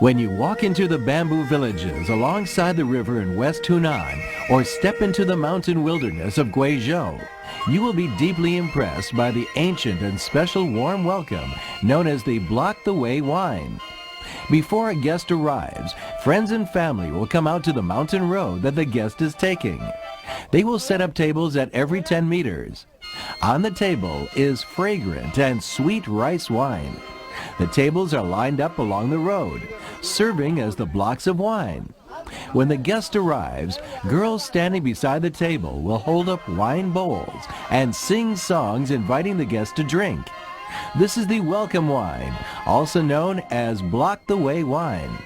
When you walk into the bamboo villages alongside the river in West Hunan or step into the mountain wilderness of Guizhou, you will be deeply impressed by the ancient and special warm welcome known as the Block the Way wine. Before a guest arrives, friends and family will come out to the mountain road that the guest is taking. They will set up tables at every 10 meters. On the table is fragrant and sweet rice wine. The tables are lined up along the road, serving as the blocks of wine. When the guest arrives, girls standing beside the table will hold up wine bowls and sing songs inviting the guest to drink. This is the welcome wine, also known as Block the Way wine.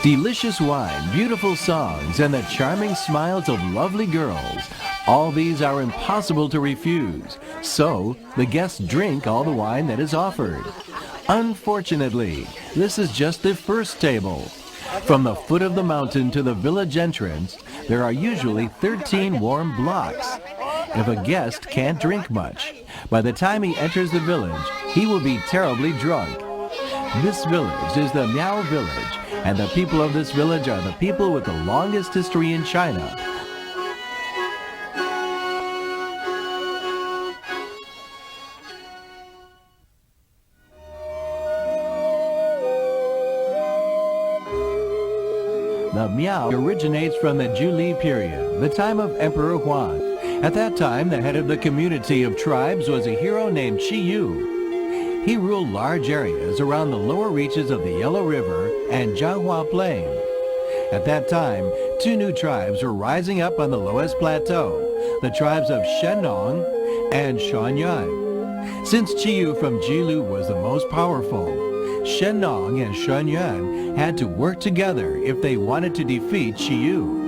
Delicious wine, beautiful songs, and the charming smiles of lovely girls. All these are impossible to refuse. So, the guests drink all the wine that is offered. Unfortunately, this is just the first table. From the foot of the mountain to the village entrance, there are usually 13 warm blocks. If a guest can't drink much, by the time he enters the village, he will be terribly drunk. This village is the Miao village, and the people of this village are the people with the longest history in China. The Miao originates from the Zhuli period, the time of Emperor Huang. At that time, the head of the community of tribes was a hero named Qiyu. He ruled large areas around the lower reaches of the Yellow River and Jianghua Plain. At that time, two new tribes were rising up on the lowest plateau, the tribes of Shennong and Shuanyuan. Since Qiyu from Jilu was the most powerful, Shennong and Shuanyuan had to work together if they wanted to defeat Qiyu.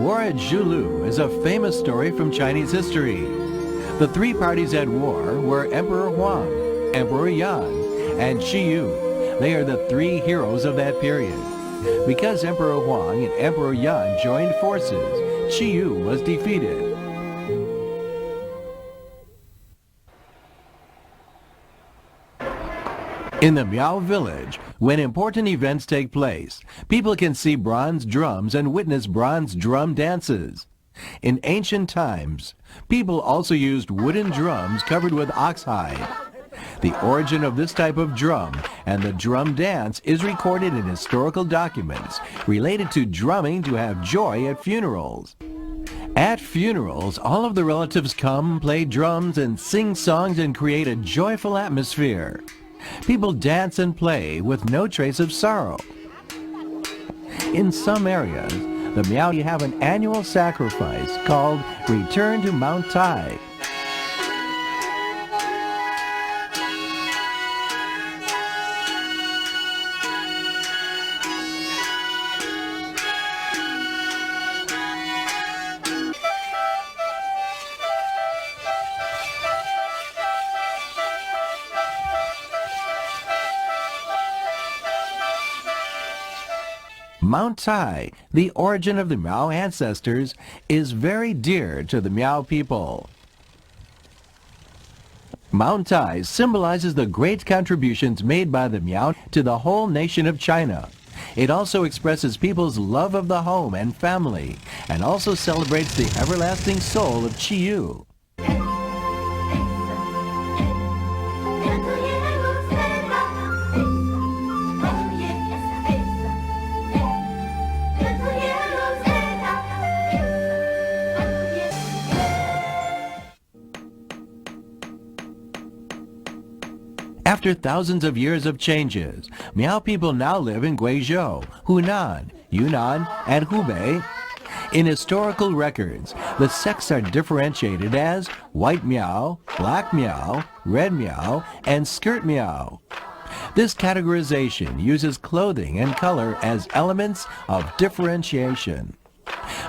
War at Zhulu is a famous story from Chinese history. The three parties at war were Emperor Huang, Emperor Yan, and Qiyu. They are the three heroes of that period. Because Emperor Huang and Emperor Yan joined forces, Qiyu was defeated. In the Miao village, when important events take place, people can see bronze drums and witness bronze drum dances. In ancient times, people also used wooden drums covered with oxhide. The origin of this type of drum and the drum dance is recorded in historical documents related to drumming to have joy at funerals. At funerals, all of the relatives come, play drums, and sing songs and create a joyful atmosphere. People dance and play with no trace of sorrow. In some areas, the Miao have an annual sacrifice called Return to Mount Tai. Mount Tai, the origin of the Miao ancestors, is very dear to the Miao people. Mount Tai symbolizes the great contributions made by the Miao to the whole nation of China. It also expresses people's love of the home and family, and also celebrates the everlasting soul of Qiyu. After thousands of years of changes, Miao people now live in Guizhou, Hunan, Yunnan, and Hubei. In historical records, the sects are differentiated as white Miao, black Miao, red Miao, and skirt Miao. This categorization uses clothing and color as elements of differentiation.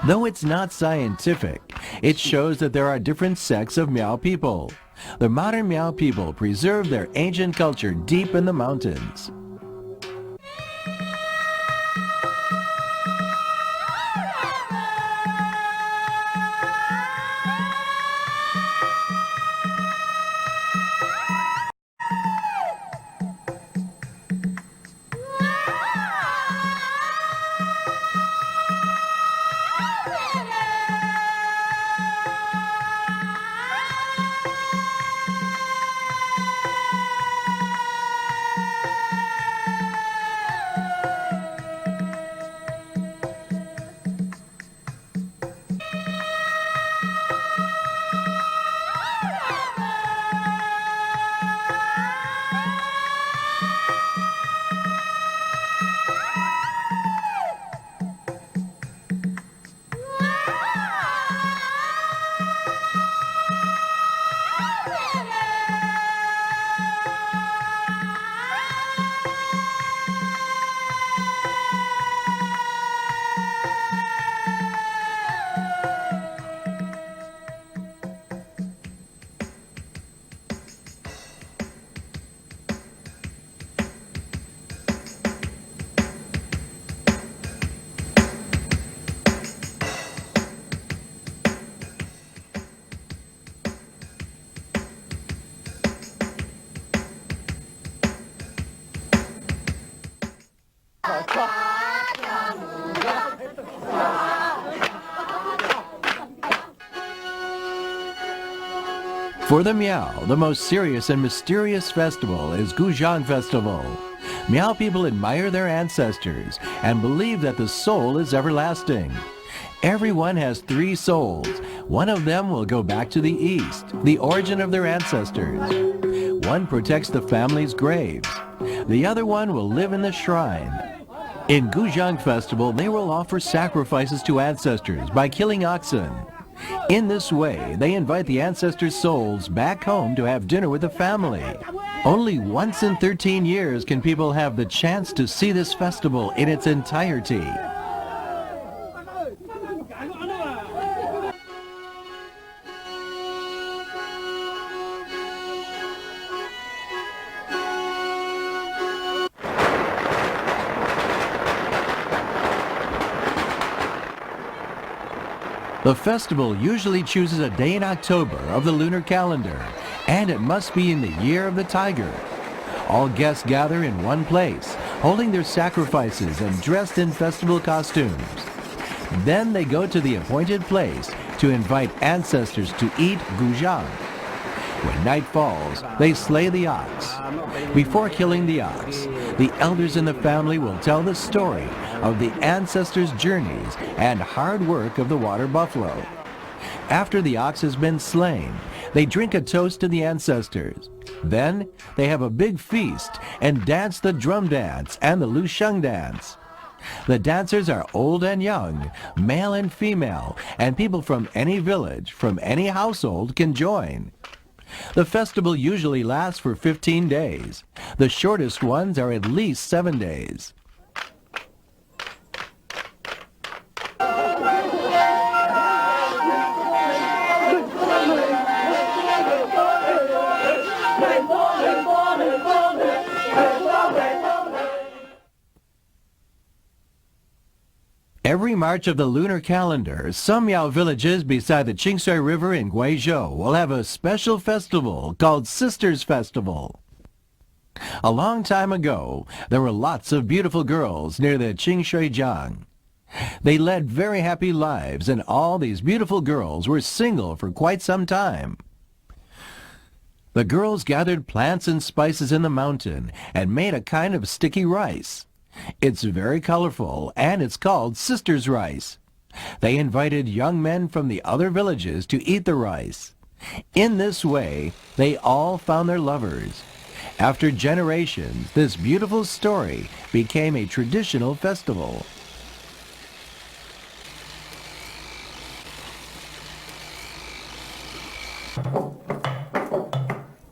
Though it's not scientific, it shows that there are different sects of Miao people. The modern Miao people preserve their ancient culture deep in the mountains. For the Miao, the most serious and mysterious festival is Guzhang Festival. Miao people admire their ancestors and believe that the soul is everlasting. Everyone has 3 souls. One of them will go back to the east, the origin of their ancestors. One protects the family's graves. The other one will live in the shrine. In Guzhang Festival, they will offer sacrifices to ancestors by killing oxen. In this way, they invite the ancestors' souls back home to have dinner with the family. Only once in 13 years can people have the chance to see this festival in its entirety. The festival usually chooses a day in October of the lunar calendar, and it must be in the year of the tiger. All guests gather in one place, holding their sacrifices and dressed in festival costumes. Then they go to the appointed place to invite ancestors to eat guzhang. When night falls, they slay the ox. Before killing the ox, the elders in the family will tell the story of the ancestors' journeys and hard work of the water buffalo. After the ox has been slain, they drink a toast to the ancestors. Then they have a big feast and dance the drum dance and the lusheng dance. The dancers are old and young, male and female, and people from any village, from any household can join. The festival usually lasts for 15 days. The shortest ones are at least 7 days. Every March of the lunar calendar, some Miao villages beside the Qingshui River in Guizhou will have a special festival called Sisters Festival. A long time ago, there were lots of beautiful girls near the Qingshui Jiang. They led very happy lives, and all these beautiful girls were single for quite some time. The girls gathered plants and spices in the mountain and made a kind of sticky rice. It's very colorful, and it's called sisters' rice. They invited young men from the other villages to eat the rice. In this way, they all found their lovers. After generations, this beautiful story became a traditional festival.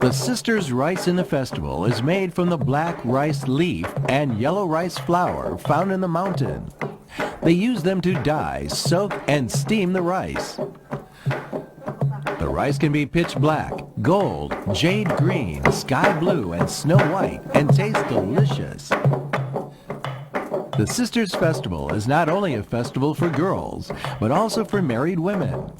The sisters' rice in the festival is made from the black rice leaf and yellow rice flour found in the mountain. They use them to dye, soak, and steam the rice. The rice can be pitch black, gold, jade green, sky blue, and snow white, and tastes delicious. The Sisters Festival is not only a festival for girls, but also for married women.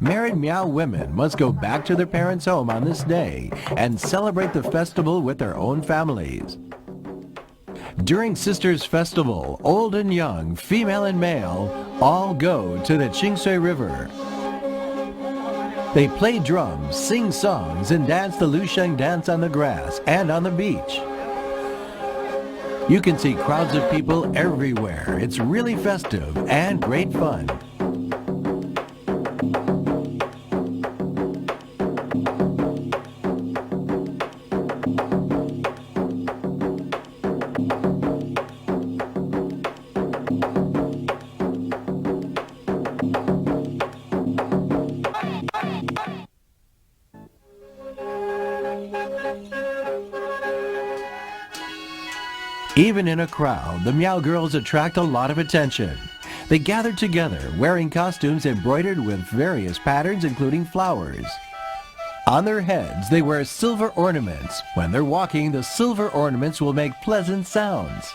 Married Miao women must go back to their parents' home on this day and celebrate the festival with their own families. During Sisters Festival, old and young, female and male, all go to the Qingshui River. They play drums, sing songs, and dance the Lusheng dance on the grass and on the beach. You can see crowds of people everywhere. It's really festive and great fun. Even in a crowd, the Miao girls attract a lot of attention. They gather together, wearing costumes embroidered with various patterns including flowers. On their heads, they wear silver ornaments. When they're walking, the silver ornaments will make pleasant sounds.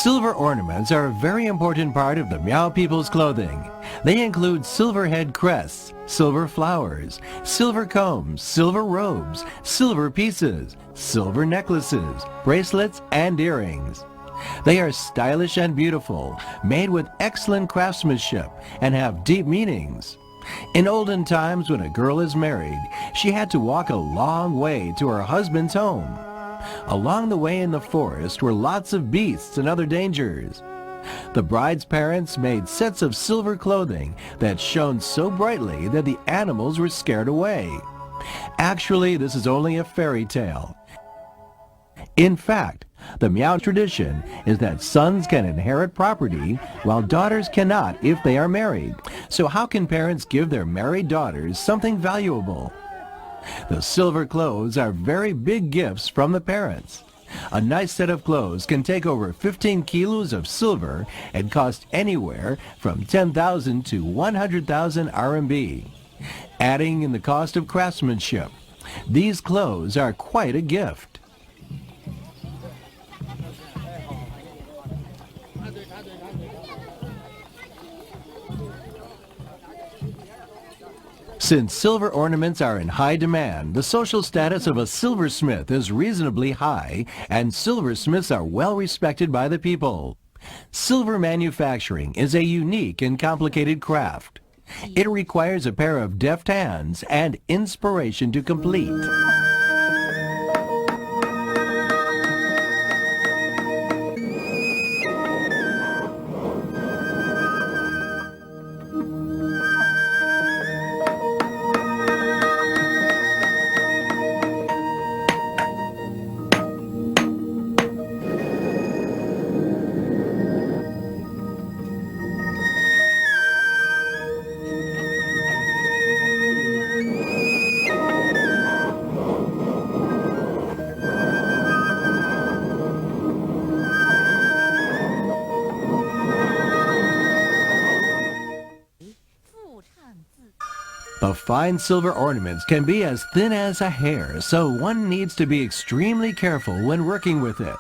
Silver ornaments are a very important part of the Miao people's clothing. They include silver head crests, silver flowers, silver combs, silver robes, silver pieces, silver necklaces, bracelets, and earrings. They are stylish and beautiful, made with excellent craftsmanship, and have deep meanings. In olden times, when a girl is married, she had to walk a long way to her husband's home. Along the way in the forest were lots of beasts and other dangers. The bride's parents made sets of silver clothing that shone so brightly that the animals were scared away. Actually, this is only a fairy tale. In fact, the Miao tradition is that sons can inherit property while daughters cannot if they are married. So how can parents give their married daughters something valuable? The silver clothes are very big gifts from the parents. A nice set of clothes can take over 15 kilos of silver and cost anywhere from 10,000 to 100,000 RMB. Adding in the cost of craftsmanship, these clothes are quite a gift. Since silver ornaments are in high demand, the social status of a silversmith is reasonably high, and silversmiths are well respected by the people. Silver manufacturing is a unique and complicated craft. It requires a pair of deft hands and inspiration to complete. The fine silver ornaments can be as thin as a hair, so one needs to be extremely careful when working with it.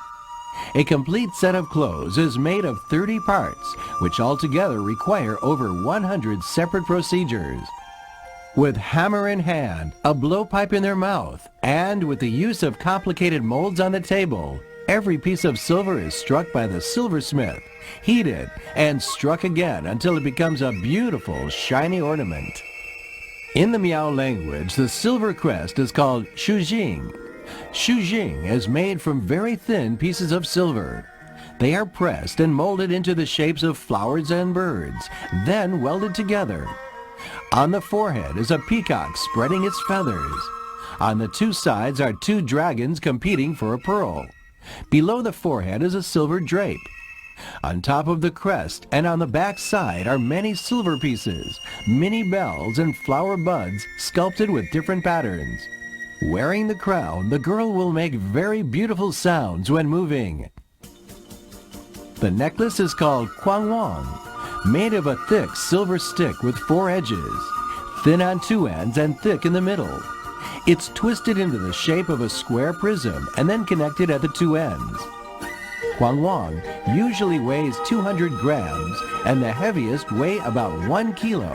A complete set of clothes is made of 30 parts, which altogether require over 100 separate procedures. With hammer in hand, a blowpipe in their mouth, and with the use of complicated molds on the table, every piece of silver is struck by the silversmith, heated, and struck again until it becomes a beautiful, shiny ornament. In the Miao language, the silver crest is called shujing. Shujing is made from very thin pieces of silver. They are pressed and molded into the shapes of flowers and birds, then welded together. On the forehead is a peacock spreading its feathers. On the two sides are two dragons competing for a pearl. Below the forehead is a silver drape. On top of the crest and on the back side are many silver pieces, many bells and flower buds sculpted with different patterns. Wearing the crown, the girl will make very beautiful sounds when moving. The necklace is called Kwangwang, made of a thick silver stick with 4 edges, thin on 2 ends and thick in the middle. It's twisted into the shape of a square prism and then connected at the 2 ends. Kwangwang usually weighs 200 grams and the heaviest weigh about 1 kilo.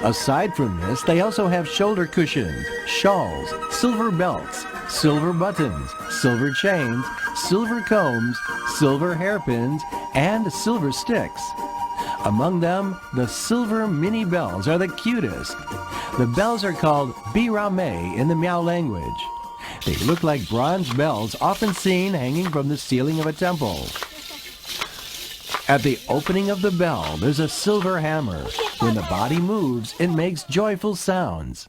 Aside from this, they also have shoulder cushions, shawls, silver belts, silver buttons, silver chains, silver combs, silver hairpins, and silver sticks. Among them, the silver mini bells are the cutest. The bells are called birame in the Miao language. They look like bronze bells often seen hanging from the ceiling of a temple. At the opening of the bell, there's a silver hammer. When the body moves, it makes joyful sounds.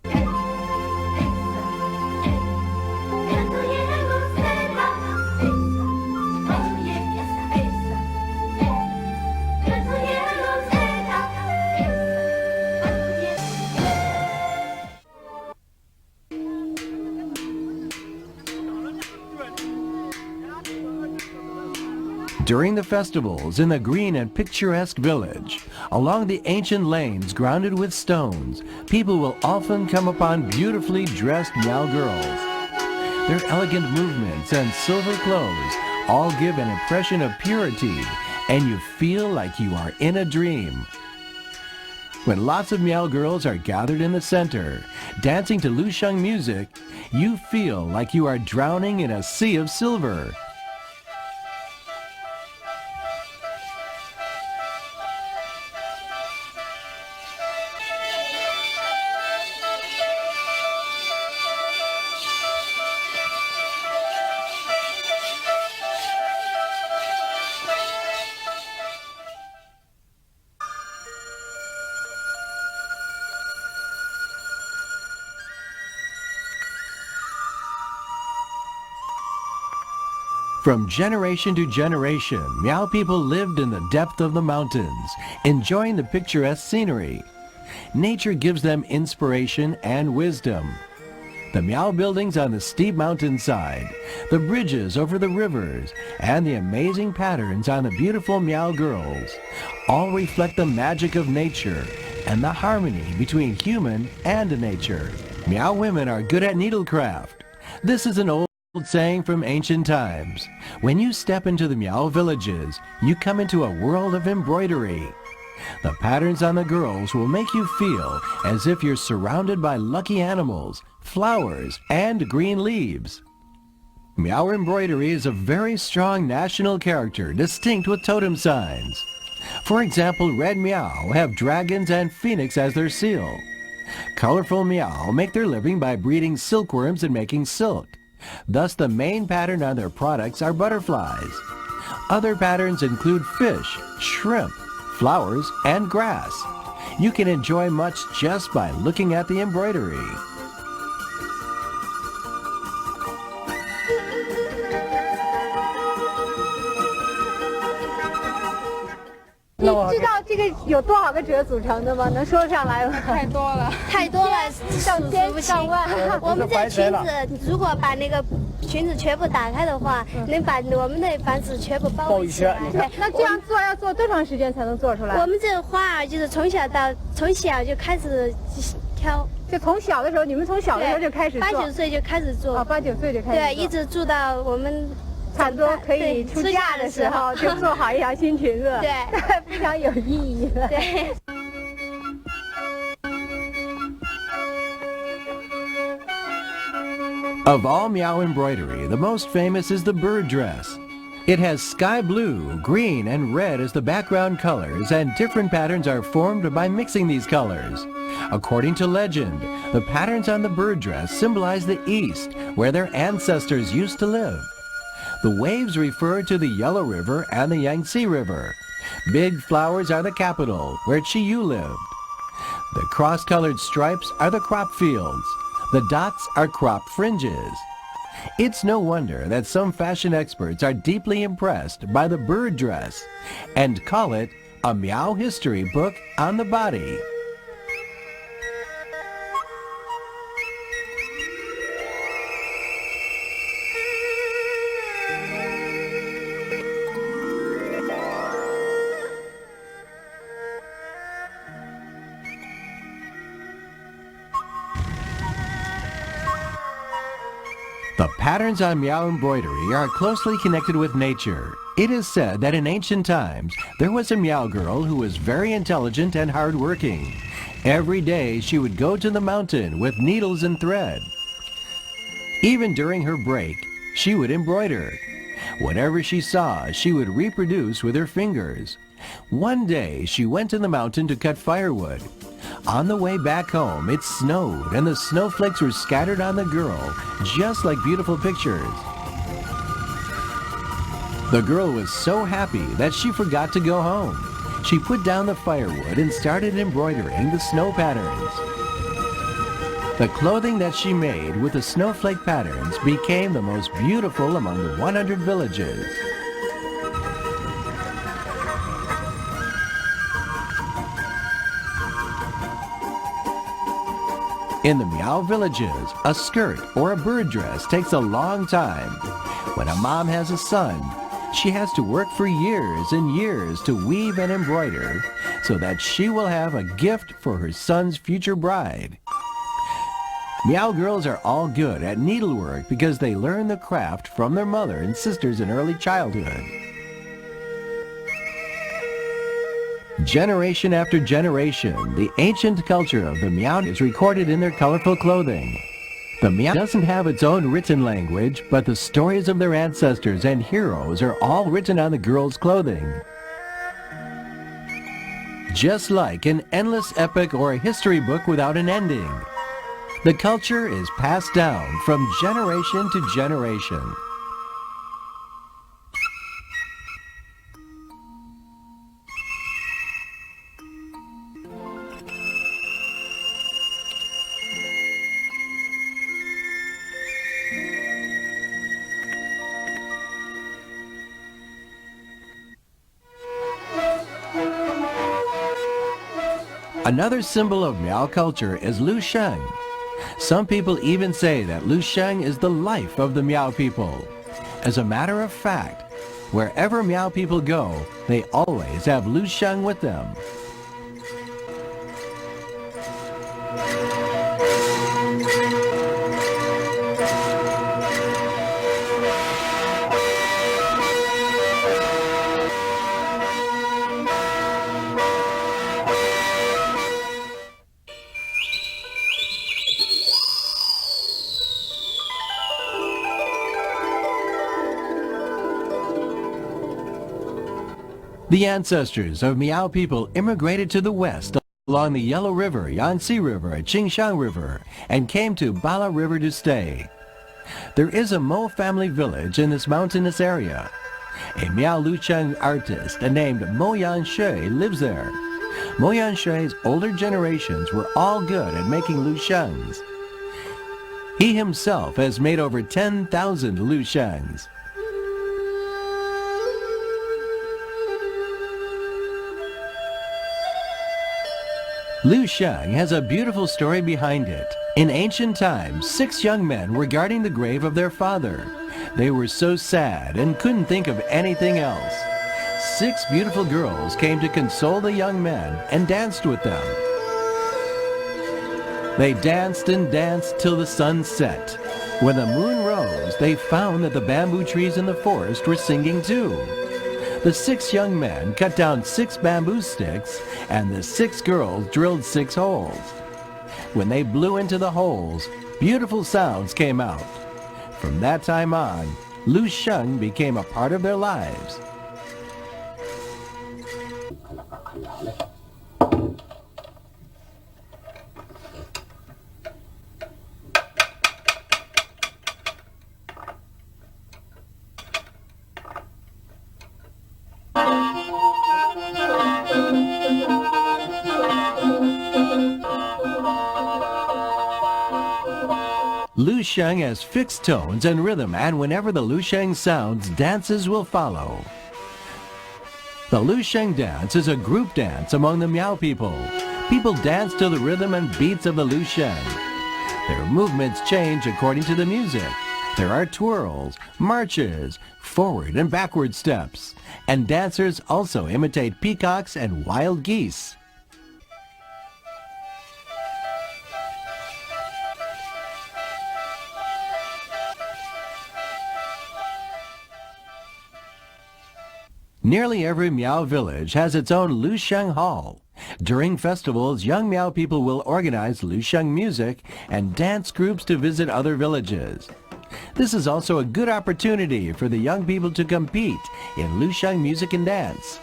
During the festivals in the green and picturesque village, along the ancient lanes grounded with stones, people will often come upon beautifully dressed Miao girls. Their elegant movements and silver clothes all give an impression of purity, and you feel like you are in a dream. When lots of Miao girls are gathered in the center, dancing to Lusheng music, you feel like you are drowning in a sea of silver. From generation to generation, Miao people lived in the depth of the mountains, enjoying the picturesque scenery. Nature gives them inspiration and wisdom. The Miao buildings on the steep mountainside, the bridges over the rivers, and the amazing patterns on the beautiful Miao girls all reflect the magic of nature and the harmony between human and nature. Miao women are good at needlecraft. This is an old saying from ancient times. When you step into the Miao villages, you come into a world of embroidery. The patterns on the girls will make you feel as if you're surrounded by lucky animals, flowers, and green leaves. Miao embroidery is a very strong national character, distinct with totem signs. For example, red Miao have dragons and phoenix as their seal. Colorful Miao make their living by breeding silkworms and making silk. Thus, the main pattern on their products are butterflies. Other patterns include fish, shrimp, flowers, and grass. You can enjoy much just by looking at the embroidery. 你知道这个有多少个褶组成的吗？能说上来吗？太多了，太多了，上千上万。我们这裙子如果把那个裙子全部打开的话，能把我们的房子全部包围起来。对，那这样做要做多长时间才能做出来？我们这花儿就是从小就开始挑。就从小的时候，你们从小的时候就开始做？8、9岁就开始做。哦，8、9岁就开始做。对，一直做到我们。 差不多可以出嫁的时候，就做好一条新裙子，对，非常有意义的。对。Of all Miao embroidery, the most famous is the bird dress. It has sky blue, green, and red as the background colors, and different patterns are formed by mixing these colors. According to legend, the patterns on the bird dress symbolize the East, where their ancestors used to live. The waves refer to the Yellow River and the Yangtze River. Big flowers are the capital, where Chiyu lived. The cross-colored stripes are the crop fields. The dots are cropped fringes. It's no wonder that some fashion experts are deeply impressed by the bird dress and call it a Miao history book on the body. The patterns on Miao embroidery are closely connected with nature. It is said that in ancient times, there was a Miao girl who was very intelligent and hardworking. Every day she would go to the mountain with needles and thread. Even during her break, she would embroider. Whatever she saw, she would reproduce with her fingers. One day, she went to the mountain to cut firewood. On the way back home, it snowed, and the snowflakes were scattered on the girl, just like beautiful pictures. The girl was so happy that she forgot to go home. She put down the firewood and started embroidering the snow patterns. The clothing that she made with the snowflake patterns became the most beautiful among the 100 villages. In the Miao villages, a skirt or a bird dress takes a long time. When a mom has a son, she has to work for years and years to weave and embroider so that she will have a gift for her son's future bride. Miao girls are all good at needlework because they learn the craft from their mother and sisters in early childhood. Generation after generation, the ancient culture of the Miao is recorded in their colorful clothing. The Miao doesn't have its own written language, but the stories of their ancestors and heroes are all written on the girls' clothing. Just like an endless epic or a history book without an ending, the culture is passed down from generation to generation. Another symbol of Miao culture is Lu Sheng. Some people even say that Lu Sheng is the life of the Miao people. As a matter of fact, wherever Miao people go, they always have Lu Sheng with them. The ancestors of Miao people immigrated to the west along the Yellow River, Yangtze River, Qingshan River, and came to Bala River to stay. There is a Mo family village in this mountainous area. A Miao Lucheng artist named Mo Yanshui lives there. Mo Yanshui's older generations were all good at making Lushengs. He himself has made over 10,000 Lushengs. Lu Sheng has a beautiful story behind it. In ancient times, 6 young men were guarding the grave of their father. They were so sad and couldn't think of anything else. 6 beautiful girls came to console the young men and danced with them. They danced and danced till the sun set. When the moon rose, they found that the bamboo trees in the forest were singing too. The 6 young men cut down 6 bamboo sticks, and the 6 girls drilled 6 holes. When they blew into the holes, beautiful sounds came out. From that time on, Lu Sheng became a part of their lives. Lusheng has fixed tones and rhythm, and whenever the Lusheng sounds, dances will follow. The Lusheng dance is a group dance among the Miao people. People dance to the rhythm and beats of the Lusheng. Their movements change according to the music. There are twirls, marches, forward and backward steps, and dancers also imitate peacocks and wild geese. Nearly every Miao village has its own Lusheng hall. During festivals, young Miao people will organize Lusheng music and dance groups to visit other villages. This is also a good opportunity for the young people to compete in Lusheng music and dance.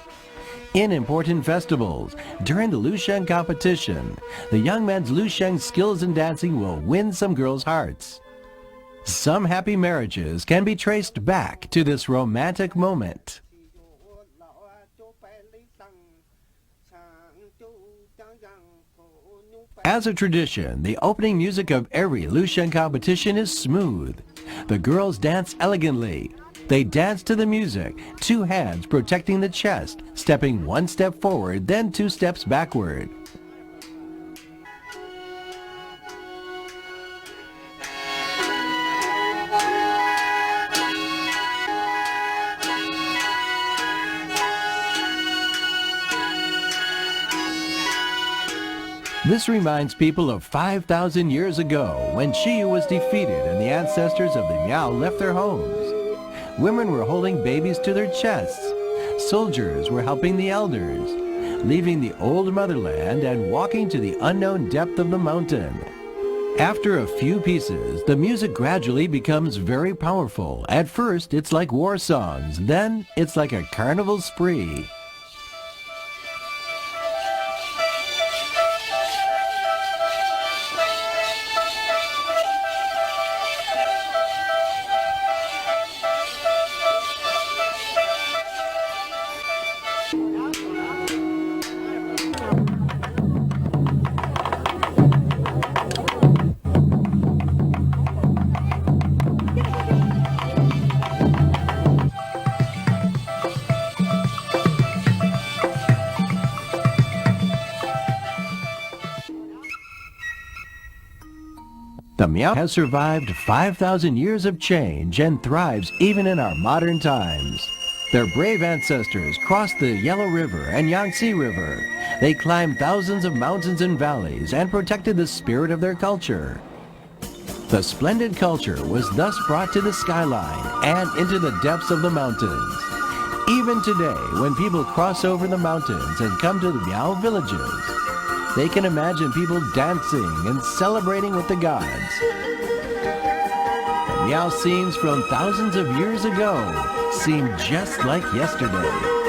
In important festivals, during the Lusheng competition, the young men's Lusheng skills in dancing will win some girls' hearts. Some happy marriages can be traced back to this romantic moment. As a tradition, the opening music of every Lusheng competition is smooth. The girls dance elegantly. They dance to the music, two hands protecting the chest, stepping one step forward, then two steps backward. This reminds people of 5,000 years ago when Shiyu was defeated and the ancestors of the Miao left their homes. Women were holding babies to their chests. Soldiers were helping the elders, leaving the old motherland and walking to the unknown depth of the mountain. After a few pieces, the music gradually becomes very powerful. At first, it's like war songs. Then, it's like a carnival spree. The Miao has survived 5,000 years of change and thrives even in our modern times. Their brave ancestors crossed the Yellow River and Yangtze River. They climbed thousands of mountains and valleys and protected the spirit of their culture. The splendid culture was thus brought to the skyline and into the depths of the mountains. Even today, when people cross over the mountains and come to the Miao villages, they can imagine people dancing and celebrating with the gods. The Miao scenes from thousands of years ago seem just like yesterday.